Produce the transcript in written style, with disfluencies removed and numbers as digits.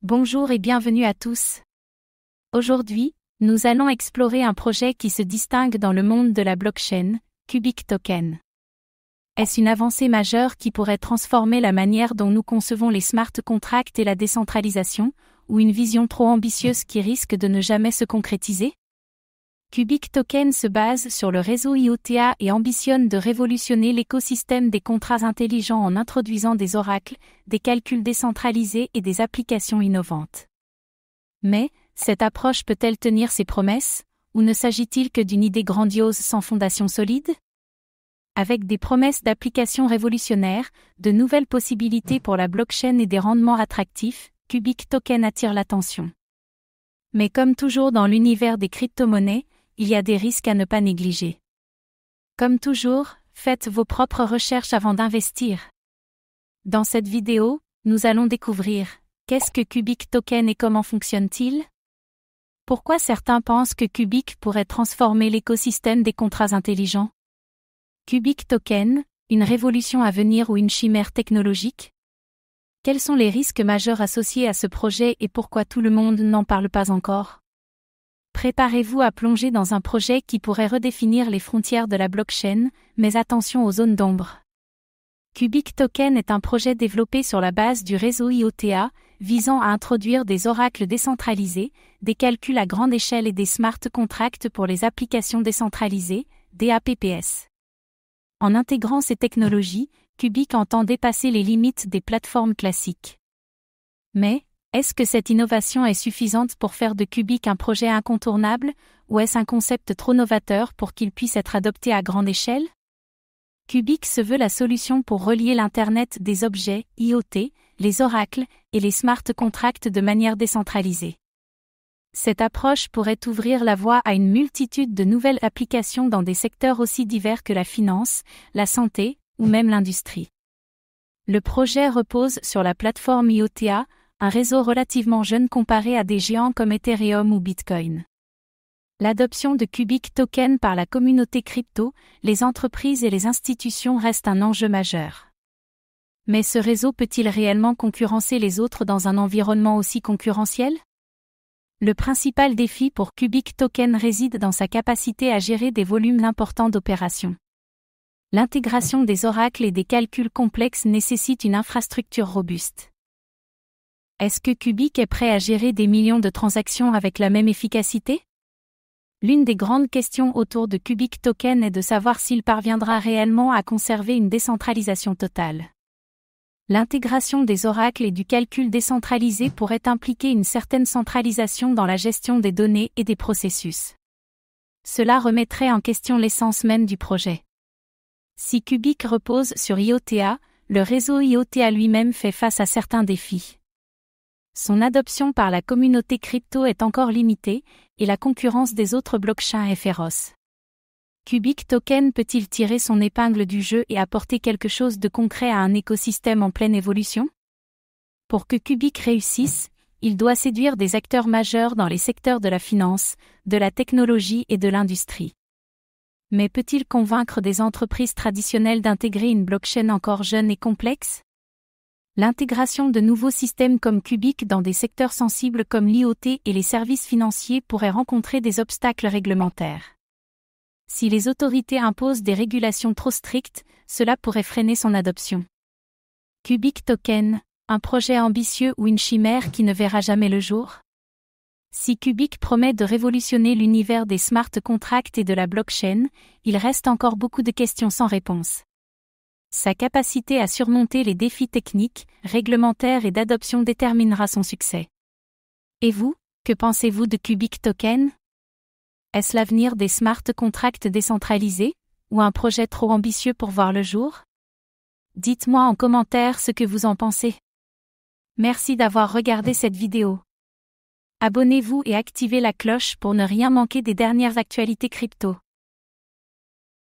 Bonjour et bienvenue à tous. Aujourd'hui, nous allons explorer un projet qui se distingue dans le monde de la blockchain, Cubic Token. Est-ce une avancée majeure qui pourrait transformer la manière dont nous concevons les smart contracts et la décentralisation, ou une vision trop ambitieuse qui risque de ne jamais se concrétiser? Cubic Token se base sur le réseau IOTA et ambitionne de révolutionner l'écosystème des contrats intelligents en introduisant des oracles, des calculs décentralisés et des applications innovantes. Mais, cette approche peut-elle tenir ses promesses, ou ne s'agit-il que d'une idée grandiose sans fondation solide? Avec des promesses d'applications révolutionnaires, de nouvelles possibilités pour la blockchain et des rendements attractifs, Cubic Token attire l'attention. Mais comme toujours dans l'univers des crypto-monnaies, il y a des risques à ne pas négliger. Comme toujours, faites vos propres recherches avant d'investir. Dans cette vidéo, nous allons découvrir qu'est-ce que Cubic Token et comment fonctionne-t-il? Pourquoi certains pensent que Cubic pourrait transformer l'écosystème des contrats intelligents? Cubic Token, une révolution à venir ou une chimère technologique? Quels sont les risques majeurs associés à ce projet et pourquoi tout le monde n'en parle pas encore? Préparez-vous à plonger dans un projet qui pourrait redéfinir les frontières de la blockchain, mais attention aux zones d'ombre. Cubic Token est un projet développé sur la base du réseau IOTA, visant à introduire des oracles décentralisés, des calculs à grande échelle et des smart contracts pour les applications décentralisées, DApps. En intégrant ces technologies, Cubic entend dépasser les limites des plateformes classiques. Mais, est-ce que cette innovation est suffisante pour faire de Cubic un projet incontournable, ou est-ce un concept trop novateur pour qu'il puisse être adopté à grande échelle? Cubic se veut la solution pour relier l'Internet des objets, IoT, les oracles, et les smart contracts de manière décentralisée. Cette approche pourrait ouvrir la voie à une multitude de nouvelles applications dans des secteurs aussi divers que la finance, la santé, ou même l'industrie. Le projet repose sur la plateforme IOTA, un réseau relativement jeune comparé à des géants comme Ethereum ou Bitcoin. L'adoption de Cubic Token par la communauté crypto, les entreprises et les institutions reste un enjeu majeur. Mais ce réseau peut-il réellement concurrencer les autres dans un environnement aussi concurrentiel? Le principal défi pour Cubic Token réside dans sa capacité à gérer des volumes importants d'opérations. L'intégration des oracles et des calculs complexes nécessite une infrastructure robuste. Est-ce que Cubic est prêt à gérer des millions de transactions avec la même efficacité? L'une des grandes questions autour de Cubic Token est de savoir s'il parviendra réellement à conserver une décentralisation totale. L'intégration des oracles et du calcul décentralisé pourrait impliquer une certaine centralisation dans la gestion des données et des processus. Cela remettrait en question l'essence même du projet. Si Cubic repose sur IOTA, le réseau IOTA lui-même fait face à certains défis. Son adoption par la communauté crypto est encore limitée, et la concurrence des autres blockchains est féroce. Cubic Token peut-il tirer son épingle du jeu et apporter quelque chose de concret à un écosystème en pleine évolution? Pour que Cubic réussisse, il doit séduire des acteurs majeurs dans les secteurs de la finance, de la technologie et de l'industrie. Mais peut-il convaincre des entreprises traditionnelles d'intégrer une blockchain encore jeune et complexe? L'intégration de nouveaux systèmes comme Cubic dans des secteurs sensibles comme l'IoT et les services financiers pourrait rencontrer des obstacles réglementaires. Si les autorités imposent des régulations trop strictes, cela pourrait freiner son adoption. Cubic Token, un projet ambitieux ou une chimère qui ne verra jamais le jour? Si Cubic promet de révolutionner l'univers des smart contracts et de la blockchain, il reste encore beaucoup de questions sans réponse. Sa capacité à surmonter les défis techniques, réglementaires et d'adoption déterminera son succès. Et vous, que pensez-vous de Cubic Token? Est-ce l'avenir des smart contracts décentralisés, ou un projet trop ambitieux pour voir le jour? Dites-moi en commentaire ce que vous en pensez. Merci d'avoir regardé cette vidéo. Abonnez-vous et activez la cloche pour ne rien manquer des dernières actualités crypto.